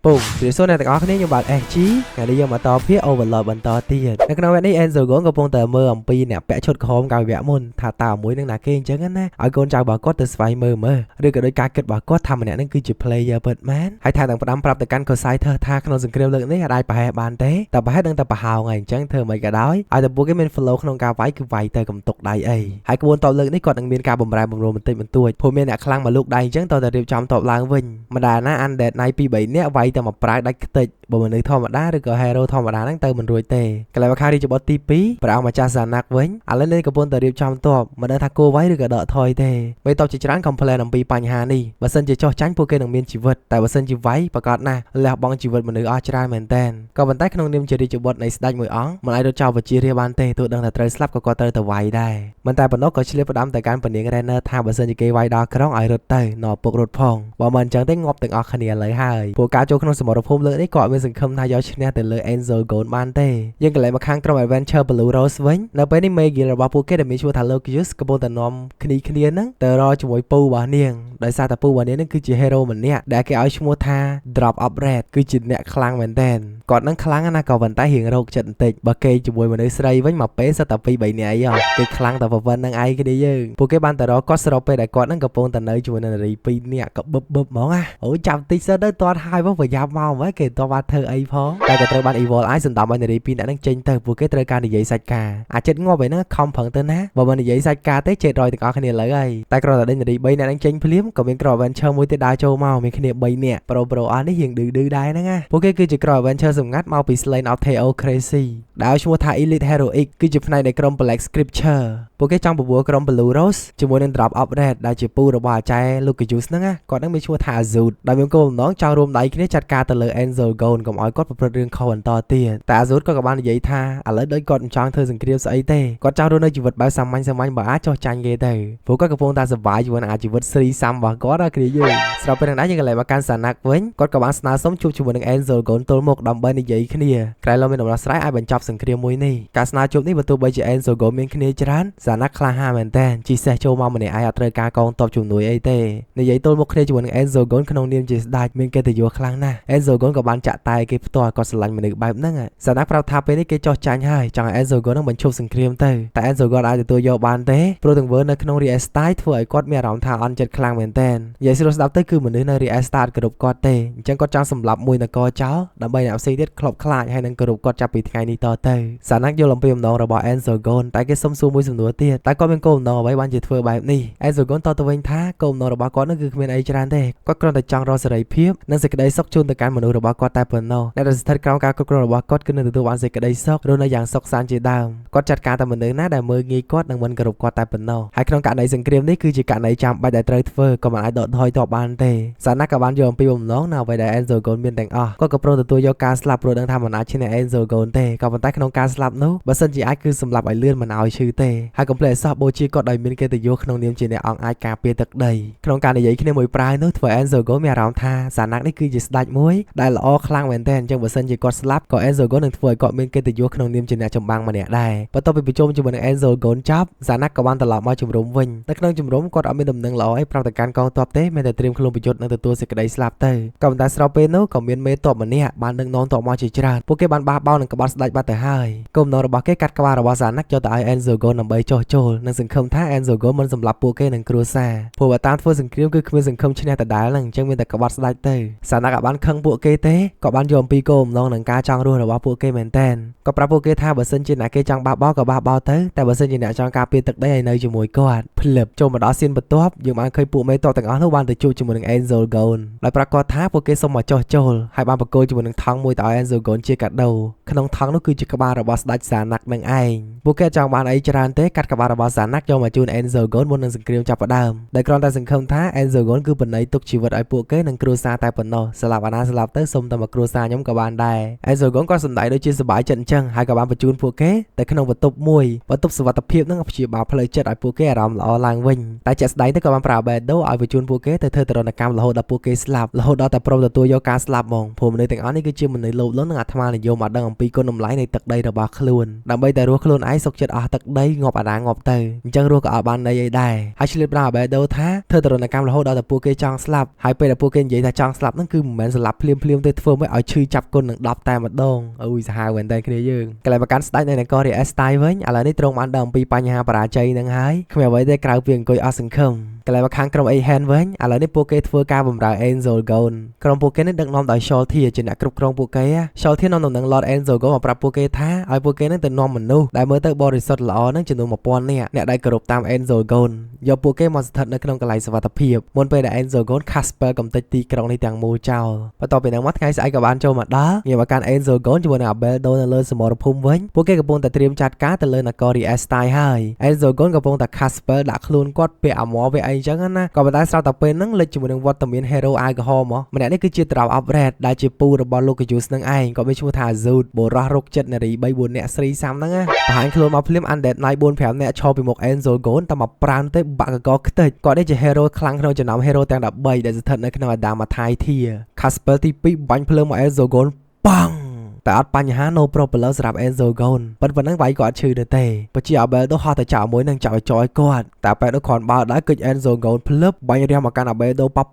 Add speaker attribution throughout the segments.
Speaker 1: Bùng, thì số này có cái như bạn Angie, ngày đi mà to phía overlord bằng to tiền. Cái nào này Enzo gốn có phong tờ mơ ẩm pi nè, vẽ chốt khóm cao vẽ môn, thả tàu mũi năng nà kênh chứ á. Ở con trai bà có từ spy mơ mơ, đưa cái đôi cá kết bà có thầm này nó cứ chỉ player bật man. Hãy thay thằng đám prap từ căn cơ sai thơ tha không dừng kêu lượng này ở đây bà hè bàn tế, tập bà hết đang tập bà hào ngày chẳng thơ mấy cái đói. Ai tập bố cái men flow không cao váy cứ vay tờ cầm tục đầy ấy. Hãy có bốn tàu lượng này còn đang miên ca bầm rai bầm rồ mình tịnh mình tuổi. Phô miên nè khlang mà lúc đây chẳng tàu tờ điệp trong tàu lang vinh, mà đà na ăn đẹp này pi bảy nè vay tờ mà pride đạchติบ่มันนึกธรรมดาหรือก็ฮีโร่ธรรมดานั่งเติมมันรวยเตะก็เลยว่าค่าที่จะบอตีปีไปเอามาจ่าสานักเว้นอะไรนี่ก็บนแต่เรียบจำตัวมาเดินทักโกไว้หรือก็เดาะถอยเตะไม่ต้องจิตร้านคอมเพลนปีปัญหานี่บัดซันจะจ่อจังพวกเกนังเมียนชีวิตแต่บัดซันจะไว้ประกาศนะแล้วบางชีวิตมันนึกอาจจะเหมือนเต้นก็บรรทัดขนมเนียมจะได้จะบดในสไตล์มวยอ๋องมันไอโดนเจ้าบัจิเรียบันเตะตัวดังแต่เตยสลับก็เตยแต่ไว้ได้มันแต่ปนกก็เฉลี่ยประดามแต่การปนเนียงแรนเนอร์ทางบัดซันจะเกยไว้ดอกครองไอรถเตยหนอปกรถพองว่ามันจังได้งบตึงออกคะแนนเลยให้พวกการโจขนมสมรภูมิเลยได้เกาะเป็นสังคมทายาชนะแต่เลยEnzo Gold បានទេយើងកន្លែងមកខាងក្រុម Adventure Blue Rose វិញនៅពេលនេះ Megan របស់ពួកគេដែលមានឈ្មោះថា Lucius កំពុងតែនាំគ្នាហ្នឹងទៅរកជាមួយពូរបស់នាងដោយសារតែពូរបស់នាងហ្នឹងគឺជា hero ម្នាក់ដែលគេឲ្យឈ្មោះថា Drop of Red គឺជាអ្នកខ្លាំងមែនតើគាត់នឹងខ្លាំងណាស់ក៏ប៉ុន្តែរៀងរោគចិត្តបន្តិចបើគេជាមួយមនុស្សស្រីវិញមកពេលសិតតែ2 3នាក់អីគេខ្លាំងតែប៉ុណ្្នឹងឯងគ្នាយើងពួកគេបានទៅរកគាត់ស្របពេលដែលគាត់នឹងកំពុងតែនៅជាមួយនឹងនារី2នាក់ក៏បឹបហ្មងអូចាប់តិចសិនទៅទាត់ហើយមកប្រញាប់មកហ្មងគេតោះបានធ្វើអីផងតែក៏ត្រូវបាន Evil Eye សម្ដៅឲ្យនារី2នាក់នឹងចេញទៅពួកគេត្រូវការនិយាយសាច់ការអាចិត្តងាប់ឯហ្នឹងខំប្រឹងទៅណាបើមិននិយាយសាច់ការទេចេះរយទាំងអស់គ្នាលើហើយតែគ្រាន់តែដេញនារី3នាក់នឹងចេញភ្លាមក៏មានក្រុម Adventure មួយទៀតដើរចូលមកមានគ្នា3នាក់ប្រូអស់នេះរៀងឌឺដែរហ្នឹងពួកគេគឺជាក្រុម Adventure សម្ងាត់មកពី Slane of Theocracy ដែលឈ្មោះថា Elite Heroic គឺជាផ្នែកនៃក្រុម Black Scripture ពួកគេចង់បបួលក្រុម Blue Rose ជាមួយនឹង Drop of Red ដែលជាពូរបស់អាចារ្យ Lucius ហ្នឹងគាត់នឹងមានឈ្មោះថា Azud ដែលមានគោលបំណងចង់រួមដៃគ្នាចាត់ការទៅលើ Enzo Gold កុំឲ្យគាត់ប្រព្រឹត្តរឿងខុសបន្តទៀតតែ Azud ក៏បាននិយាយថាឥឡូវដូចគាត់មិនចង់ធ្វើសង្គ្រាមស្អីទេគាត់ចង់រស់នៅជីវិតបែបសាមញ្ញបើអាចចោះចាញ់គេទៅព្រោះគាត់កំពុងតែសប្បាយជាមួយនឹងជីវិតស្រីសាំរបស់គាត់គ្រាយើងស្រាប់ពេលហ្នឹងយើងកន្លែងមកកាន់សាណាក់វិញគាត់ក៏បានស្នើសុំជួបជាមួយនឹង Enzo Gold ទល់មុខដើម្បីនិយាយគ្នាក្រែឡូវមានដំណោះស្រាយឲ្យបញ្ចប់សង្គ្រាមមួយនេះការស្នើជួបនេះបើទោះបីជា Enzo Gold មានគ្នាច្រើនសាណាក់ក្លាហានមែនតើជីសេះចូលមកម្នាក់ឯងអត់ត្រូវការកងទ័ពជំនួយអីទេនិយាយទល់មុខគ្នាជាមួយនឹង Enzo Gold ក្នុងនាមជាស្ដេចមានកិត្តិយសខ្លាំងណាស់ Enzo Gold ក៏បានចាក់តែគេផ្ទាល់គាត់ស្រឡាញ់មនុស្សបែបហ្នឹងសាណាក់ប្រាប់ថាពេលនេះគេចោះចាញ់ហើយចង់ឲ្យ Enzo Gold នឹងបញ្ឈប់សង្គ្រាមទៅតែ Enzo Gold អាចទទួលយកបានទេព្រោះទាំងវើនៅក្នុង Real Estate ធ្វើឲ្យគាត់មានអារម្មណ៍ថាអន់ចិត្តខ្លាំងមែនតើនិយាយស្រួលស្ដាប់ទៅគឺមនុស្សនៅ Real Estate គោរពគាត់ទេអញ្ចឹងគាត់ចង់សម្លាប់មួយនគរចោលដើម្បីអ្នកផ្សេងទៀតខ្លាប់ខ្លាចហើយនឹងគោរពគាត់ចាប់ពីថ្ងៃនេះតទៅសាណាក់យល់អំពីបំណងរបស់ Enzo Gold តែគេសុំសួរមួយសំណួរទៀតតែគាត់មានគោលបំណងអ្វីបានជាធ្វើបែបនេះ Enzo Gold តទៅវិញថាគោលបំណងរបស់គាត់នឹងគឺគ្មានអីច្រើនទេគាត់គ្រាន់តែចង់រកសេរីភាពនិងសេចក្តីសុខជូនទៅកាន់មនុស្សរបស់គាត់តែប៉ុណ្ណោះអ្នកដែលស្ថិតក្រោមការគ្រប់គ្រងរបស់គាត់គឺនឹងទទួលបានសេចក្តីសុខរស់នៅយ៉ាងសុខសាន្តជាដើមគាត់ចាត់ការតែមនុស្សណាដែលមើលងាយគាត់និងមិនគោរពគាត់តែប៉ុណ្ណោះហើយក្នុងករណីសង្គ្រាមនេះគឺជាករណីចាំបាច់ដែលត្រូវធ្វើក៏មិនអាចដកថយទៅបានទេសាណាក់ក៏បានយកអំពីបំណងនៅអ្វីដែល Enzo Gold មានទាំងអស់គាត់ក៏ព្រមទទួលយកការស្លាប់ព្រោះដឹងថាមិនអាចឈ្នះ Enzo Gold ទេក៏ប៉ុន្តែក្នុងការស្លាប់នោះបើសិនជាអាចគឺសម្លាប់ឲ្យលឿនមិនឲ្យឈឺទេហើយកុំភ្លេចសោះបូជាគាត់ដោយមានកិត្តិយសក្នុងនាមជាអ្នកអង្គអាចការពារទឹកដីក្នុងការនិយាយគ្នាមួយប្រាយនោះធ្វើ Enzo Gold មានអារម្មណ៍ថាសាណាក់នេះគឺជាស្ដេចមួយដែលល្អខ្លាំងមែនទែនអញ្ចឹងបើសិនជាគាត់ស្លាប់ក៏ Enzo Gold នឹងធ្វើឲ្យគាត់មានកិត្តិយសក្នុងនាមជាអ្នកចម្បាំងម្នាក់ដែរបន្ទាប់ពីប្រជុំជាមួយនឹង Enzo Gold ចប់សាណាក់ក៏បានត្រឡប់មកជំរំវិញនៅក្នុងជំរំគាត់អត់មានដំណឹងល្អអីប្រាប់ទៅកាន់កងទ័ពទេមានតែត្រៀមខ្លួនប្រយុទ្ធនឹងទទួលសេចក្តីស្លាប់ទៅក៏ប៉ុន្តែស្របពេលនោះក៏មានមេទ័pomម្នាក់បានដឹកនាំទ័ពមកជាច្រើនពួកគេបានបះបោរនឹងក្បត់ស្ដេចបាត់ទៅហើយគោលបំណងរបស់គេកាត់ក្បាលរបស់សាណាក់យកទៅឲ្យ Enzo Gold ដើម្បីចោះចូលនិងសង្ឃឹមថា Enzo Gold មិនសម្លាប់ពួកគេនឹងគ្រួសារព្រោះបើតាមធ្វើសង្គ្រាមគឺគ្មានសង្ឃឹមឈ្នះដដែលហ្នឹងអញ្ចឹងមានតែក្បត់ស្ដេចទៅសាណាក់ក៏បានខឹងពួកគេទេក៏បានយកអំពីគោលបំណងនឹងការចង់រស់របស់ពួកគេមែនតើក៏ប្រាប់ពួកគេថាបើសិនជាអ្នកគេចង់បះបោរក៏បះបោរទៅតែបើសិនជាអ្នកចង់ការពារទឹកដីឲ្យនៅជាមួយគាត់ភ្លឹបចូលមកដល់សៀនបន្ទាប់យើងបានឃើញពួកមេទ័ពទាំងអស់នោះបានទៅជួបជាមួយនឹង Enzo Gold ដោយប្រកាសថាពួកគេសុំមកចោះចូលហើយបានបកគោជាមួយនឹងថង់មួយទៅឲ្យ Enzo Gold ជាកាដូក្នុងថង់នោះគឺជាក្បាលរបស់ស្ដេចសាណាក់នឹងឯងពួកគេចង់បានអីច្រើនទេកាត់ក្បាលរបស់សាណាក់យកមកជូន Enzo Gold មុននឹងសង្គ្រាមចាប់ផ្ដើមដោយគ្រាន់តែសង្ឃឹមថា Enzo Gold គឺបណ្ដៃទុកជីវិតឲ្យពួកគេនិងគ្រួសារតែប៉ុណ្ណោះស្លាប់អាណាស្លាប់ទៅសុំតែមក គ្រួសារខ្ញុំក៏បានដែរ Enzo Gon ក៏សម្ដែងដូចជាសប្បាយចិត្តអញ្ចឹងហើយក៏បានបញ្ជូនពួកគេទៅក្នុងបន្ទប់មួយបន្ទប់សុវត្ថិភាពនឹងព្យាបាលផ្លូវចិត្តឲ្យពួកគេអារម្មណ៍ល្អឡើងវិញតែជាក់ស្ដែងទៅក៏បានប្រាប់ Albedo ឲ្យបញ្ជូនពួកគេទៅធ្វើទរណកម្មរហូតដល់ពួកគេស្លាប់រហូតដល់តែព្រមទទួលយកការស្លាប់ហ្មងព្រោះមនុស្សទាំងអស់នេះគឺជាមនុស្សលោភលន់និងអាត្មានិយមអត់ដឹងអំពីគុណតម្លៃនៃទឹកដីរបស់ខ្លួនដើម្បីតែរស់ខ្លួនឯងសុខចិត្តអស់ទឹកដីងាប់អាណាងាប់ទៅអញ្ចឹងរស់ក៏អត់បានន័យអីដែរហើយឆ្លៀតប្រាប់ Albedo ថាធ្វើទរណកម្មរហូតដល់តែពួកគេចង់ស្លាប់ហើយពេលដែលពួកគេនិយាយថាចង់ស្លាប់ហ្នឹងគឺមិនមែនស្លាប់ភ្លាមៗទេធ្វើឲ្យឈឺចាប់គុណនឹង10តែម្ដងអូយសាហាវមែនតើគ្នាយើងកន្លែងប្រកាន់ស្ដេចនៅនគរ Rias តៃវិញឥឡូវនេះទ្រង់បានដឹងអំពីបញ្ហាបរាជ័យនឹងហើយគ្មានអ្វីទេក្រៅពីអង្គុយអស់សង្ឃឹមកន្លែងមកខាងក្រុម Ahen វិញឥឡូវនេះពួកគេធ្វើការបម្រើ Enzo Gon ក្រុមពួកគេនេះដឹកនាំដោយ Sholtia ជាអ្នកគ្រប់គ្រងពួកគេ Sholtia នាំដំណឹង Lord Enzo Gon មកប្រាប់ពួកគេថាឲ្យពួកគេនឹងទៅនាំមនុស្សដែលមើលទៅបរិសុទ្ធល្អនឹងចំនួន 1000 នាក់អ្នកដែលគោរពតាម Enzo Gon យកពួកគេមកស្ថិតនៅក្នុងកន្លែងសុវត្ថិភាពមុនពេលដែល Enzo Gon Casper កំទេចទីក្រុងនេះទាំងមូលចោលបន្ទាប់ពីហ្នឹងមកថ្ងៃស្អែកក៏បានចូលមកដល់ងាកមកកាន់ Enzo Gon ជាមួយនឹង Albedo នៅលើសមរភូមិវិញពួកគេកំពុងតែត្រៀមចាត់ការទៅលើនគរ Rias តៃហើយ Enzo Gon កំពុងតែ Casper ដាក់ខ្លួនគាត់ពាក់អាម៉័រវាអីចឹងណាក៏ប៉ុន្តែស្រាប់តែពេលហ្នឹងលេចជាមួយនឹងវត្តមាន Hero Alcohol មកម្នាក់នេះគឺជា Draw Up Red ដែលជាពូរបស់ Lucas នឹងឯងក៏មានឈ្មោះថា Azud បុរសរកចិត្តនារី 3-4 នាក់ស្រីសាំហ្នឹងណាបង្ហាញខ្លួនមកភ្លាម Undead Knight 4-5 នាក់ឈរពីមុខ Enzo Gon តែមកប្រាំទេបាក់កកខ្ទេចគាត់នេះជា Hero ខ្លាំងក្នុងចំណោម Hero ទាំង13ដែលស្ថិតនៅក្នុង Adamantai Tier Casper ទី2បាញ់ភ្លើងមក Enzo Gon ប៉ងតែអត់បញ្ហា no problem សម្រាប់ Enzo Gon ប៉ុន្តែវាយក៏អត់ឈឺដែរទេបញ្ជា Albedo ហោះទៅចាក់មួយនឹងចាក់ឲ្យចយគាត់តែពេលនោះគ្រាន់បើដែរគិច Enzo Gon ភ្លឹបបាញ់រះមកកាន់ Albedo ប៉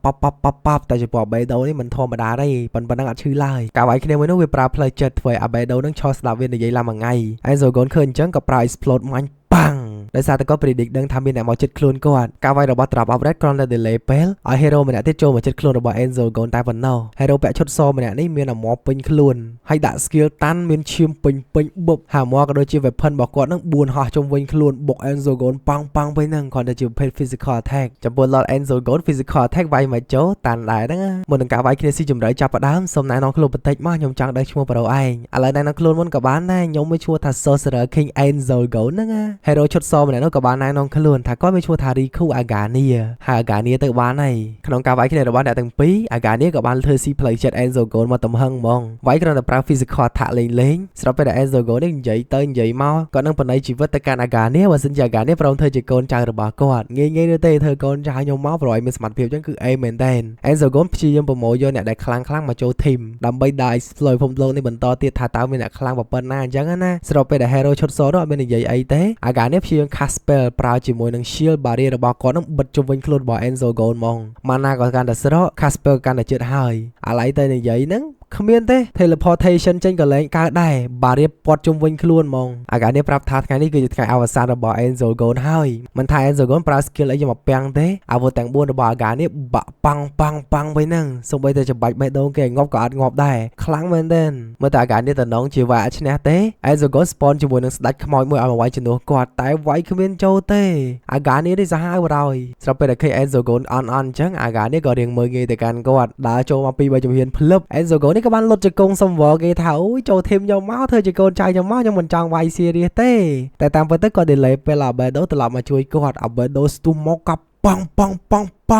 Speaker 1: បតែចំពោះ Albedo នេះមិនធម្មតាទេប៉ុន្តែអត់ឈឺឡើយការវាយគ្នាមួយនោះវាប្រើផ្លូវចិត្តធ្វើឲ្យ Albedo នឹងឈរស្ដាប់វានិយាយឡើងមួយថ្ងៃ Enzo Gon ឃើញអញ្ចឹងក៏ប្រើ explode មាញ់ប៉ាំងដោយសារតែគាត់ predict ដឹងថាមានអ្នកមកជិតខ្លួនគាត់ការវាយរបស់ Drop Up Red គ្រាន់តែ delay ពេលឲ្យ hero ម្នាក់ទៀតចូលមកជិតខ្លួនរបស់ Enzo Gon តែប៉ុណ្ណោះ hero ពាក់ឈុតសម្នាក់នេះមានអាម៉័រពេញខ្លួនហើយដាក់ skill តាន់មានឈាមពេញបុកហើយអាម៉័រក៏ដូចជា weapon របស់គាត់នឹង4ហោះជុំវិញខ្លួនបុក Enzo Gon ប៉ងពេញហ្នឹងគ្រាន់តែជាប្រភេទ physical attack ចំពោះ Lord Enzo Gon physical attack វាយមកចូលតាន់ដែរហ្នឹងមុននឹងការវាយគ្នាស៊ីជម្រៅចាប់ផ្ដើមសូមណែនាំខ្លួនបន្តិចមកខ្ញុំចង់ដឹងឈ្មោះប្រូឯងឥឡូវណែនាំខ្លួនមុនក៏បានដែរខ្ញុំមានឈ្មោះថា Sorcerer King Enzo Gon ហ្នឹង hero ឈុតសម្នាក់នោះក៏បានណែនាំខ្លួនថាគាត់មានឈ្មោះថា Riku Agania ហើយ Agania ទៅបានហើយក្នុងការវាយគ្នារបស់អ្នកទាំងពីរ Agania ក៏បានធ្វើស៊ីផ្លូវចិត្ត Enzo Gon មកទំហឹងហ្មងវាយគ្រាន់តែប្រើ physical attack លេងស្រាប់ពេលដែល Enzo Gon នេះនិយាយទៅនិយាយមកក៏នឹងបណ្ដៃជីវិតទៅកាន់ Agania បើសិនជា Agania ព្រមធ្វើជាកូនចៅរបស់គាត់ងាយៗទេធ្វើកូនចៅខ្ញុំមកព្រោះឲ្យមានសមត្ថភាពចឹងគឺអេមែនតែន Enzo Gon ព្យាយាមប្រមូលយកអ្នកដែលខ្លាំងមកចូល team ដើម្បីដើរ explore ភពលោកនេះបន្តទៀតថាតើមានអ្នកខ្លាំងប៉ុណ្ណាអញ្ចឹងណាស្របពេលដែល hero ឈុតសនោះអត់មាននិយាយអីទេ Agania ព្យាយាម cast spell ប្រើជាមួយនឹង shield barrier របស់គាត់នឹងបិទជុំវិញខ្លួនរបស់ Enzo Gon ហ្មង mana ក៏កាន់តែស្រក cast spell កាន់តែជិតហើយឥឡូវទៅនិយាយហ្នឹងគ្មានទេ teleportation ចេញក៏លែងកើតដែរ barrier ពាត់ជុំវិញខ្លួនហ្មង Agania ប្រាប់ថាថ្ងៃនេះគឺជាថ្ងៃអវសានរបស់ Enzo Gon ហើយមិនថា Enzo Gon ប្រើ skill អីយកមកពាំងទេអាវុធទាំង4របស់ Agania បាក់ប៉ងវិញហ្នឹងសូម្បីតែច្បាច់បេះដូងគេងាប់ក៏អត់ងាប់ដែរខ្លាំងមែនទែនមើលតែ Agania តំណងជាវាឈ្នះទេ Enzo Gon spawn ជាមួយនឹងស្ដេចខ្មោចមួយឲ្យមកវាយជំនួសគាត់តែវាយគ្មានចូលទេ Agania នេះសាហាវរយស្រាប់ពេលដែលឃើញ Enzo Gon អន់អញ្ចឹង Agania ក៏រៀងមើលងាយទៅកាន់គាត់ដើរចូលមកពី3ជំហានភ្លឹប Enzo Gon នេះក៏បានលុតជង្គង់សំវរគេថាអូយចូលធីមខ្ញុំមកធ្វើជាកូនចៅខ្ញុំមកខ្ញុំមិនចង់វាយ serious ទេតែតាមពិតទៅគាត់ delay ពេល Albedo ត្រឡប់មកជួយគាត់ Albedo ស្ទុះមកកាប់ប៉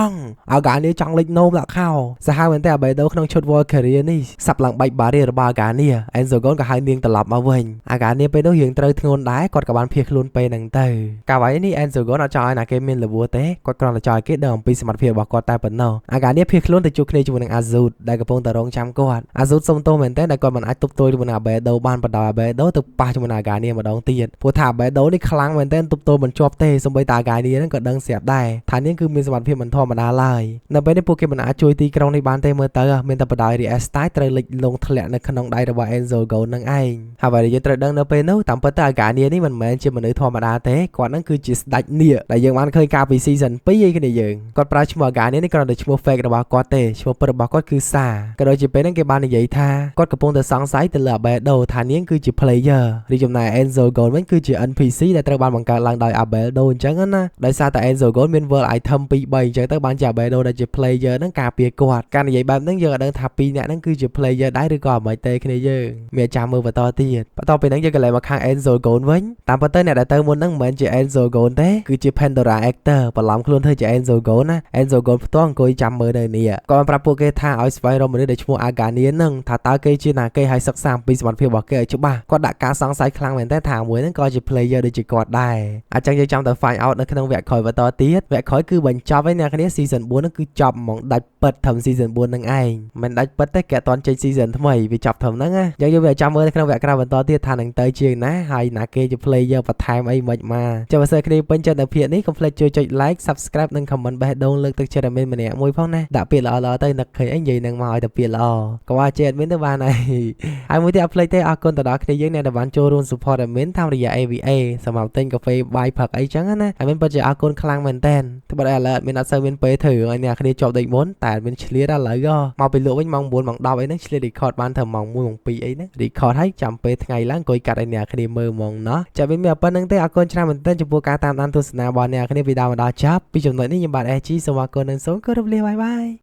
Speaker 1: ង Agania ចង់លេចនោមដាក់ខោសាហាវមែនតែ Albedo ក្នុងឈុត Valkyria នេះសាប់ឡើងបែក barrier របស់ Agania Enzo Gon ក៏ហៅនាងត្រឡប់មកវិញ Agania ពេលនោះរៀងត្រូវធ្ងន់ដែរគាត់ក៏បានភៀសខ្លួនពេលហ្នឹងទៅការវាយនេះ Enzo Gon អត់ចង់ឲ្យណាគេមានលវទេគាត់គ្រាន់តែចង់ឲ្យគេដឹងអំពីសមត្ថភាពរបស់គាត់តែប៉ុណ្ណោះ Agania ភៀសខ្លួនទៅជួបគ្នាជាមួយនឹង Azud ដែលកំពុងតែរងចាំគាត់ Azud សុំទោសមែនតែដែលគាត់មិនអាចទប់ទល់ជាមួយនឹង Albedo បានបណ្ដោយ Albedo ទៅប៉ះជាមួយនឹង Agania ម្ដងទៀតព្រោះថា Albedo នេះខ្លាំងមែនតែទប់ទល់មិនជាប់ទេសូម្បីតែ Agania ហ្នឹងក៏ដឹងស្រាប់ដែរថានាងគឺមានសមត្ថភាពមិនធម្មតាឡើយនៅពេលនេះពួកគេមិនអាចជួយទីក្រុងនេះបានទេមើលទៅមានតែបដ Rias តៃត្រូវលិចលង់ធ្លាក់នៅក្នុងដៃរបស់ Enzo Gon នឹងឯងហើយបើយើងត្រូវដឹងនៅពេលនោះតាមពិតទៅ Agania នេះមិនមែនជាមនុស្សធម្មតាទេគាត់នឹងគឺជាស្ដេចនាគដែលយើងបានឃើញកាលពី season 2 ឯគ្នាយើងគាត់ប្រើឈ្មោះ Agania នេះគ្រាន់តែឈ្មោះ fake របស់គាត់ទេឈ្មោះពិតរបស់គាត់គឺសាក៏ដូចជាពេលហ្នឹងគេបាននិយាយថាគាត់កំពុងតែសង្ស័យទៅលើ Albedo ថានាងគឺជា player រីចំណែក Enzo Gon វិញគឺជា NPC ដែលត្រូវបានបង្កើតឡើងដោយ Albedo អញ្ចឹងណាដោយសារតែ Enzo Gon មាន world item 2-3អញ្ចឹង ងទៅបានជាបេដូដែលជា player ហ្នឹងការពារគាត់ការនិយាយបែបហ្នឹងយើងអត់ដឹងថាពីរអ្នកហ្នឹងគឺជា player ដែរឬក៏អ្មិនទេគ្នាយើងមានចាំមើលបន្តទៀតបន្ទាប់ពីហ្នឹងយើងក៏លេងមកខាង Enzo Gon វិញតាមពិតទៅអ្នកដែលទៅមុនហ្នឹងមិនមែនជា Enzo Gon ទេគឺជា Pandora Actor បន្លំខ្លួនធ្វើជា Enzo Gon ណា Enzo Gon ផ្ទាល់អង្គុយចាំមើលនៅនេះក៏បានប្រាប់ពួកគេថាឲ្យស្វែងរកមនុស្សដែលឈ្មោះ Agania ហ្នឹងថាតើគេជាណាគេឲ្យសិក្សាអំពីសមត្ថភាពរបស់គេឲ្យច្បាស់គាត់ដាក់ការសង្ស័យខ្លាំងមែនតើថាមួយហ្នឹងក៏ជា player ដូចជាគាត់ដែរអញ្ចឹងយើងចាំទៅ find out នៅក្នុងវគ្គក្រោយបន្តទៀតវគ្គក្រោយគឺបញ្ចប់ហើយអ្នកគ្នា season 4ហ្នឹងគឺចប់ហ្មងដាច់ពិតត្រឹម season 4ហ្នឹងឯងមិនដាច់ពិតទេគេអត់ទាន់ចេញ season ថ្មីវាចប់ត្រឹមហ្នឹងណាយើងវាចាំមើលនៅក្នុងវគ្គក្រោយបន្តទៀតថានឹងទៅជាងណាហើយណាគេជា player បន្ថែមអីមិនមកចាំបើសិនគ្នាពេញចិត្តនៅភាគនេះកុំភ្លេចជួយចុច like subscribe និង comment បេះដូងលើកទឹកចិត្ត admin ម្នាក់មួយផងណាដាក់ពាក្យល្អៗទៅនឹកឃើញអីនិយាយនឹងមកឲ្យតែពាក្យល្អកុំឲ្យចេះ admin ទៅបានហើយមួយទៀតអត់ភ្លេចទេអរគុណទៅដល់គ្នាយើងអ្នកដែលបានចូលរួម support admin តាមរយៈ AVA សម្រាប់ទិញកាហ្វេបាយផឹកអីចឹងណា admin ពិតជាអរគុណខ្លាំងមែនតើតែបើឥឡូវ admin អត់សូវមានពេលធ្វើឲ្យអ្នកគ្នាជាប់ដូចមុនតែ admin ឆ្លៀតឥឡូវមកពីលក់វិញម៉ោង 9 ម៉ោង 10 អីហ្នឹងឆ្លៀត record បានត្រឹមម៉ោង 1 ម៉ោង 2 អីហ្នឹង record ឲ្យចាំពេលថ្ងៃឡើងអង្គុយកាត់ឲ្យអ្នកគ្នាមើលហ្មងណោះចាមានប៉ុណ្្នឹងទេអរគុណច្រើនមែនតើចំពោះការតាមដានទស្សនារបស់អ្នកគ្នាពីដើមដល់ចប់ពីចំណុចនេះខ្ញុំបាទ SG សូមអរគុណនិងសូមគោរពលាបាយ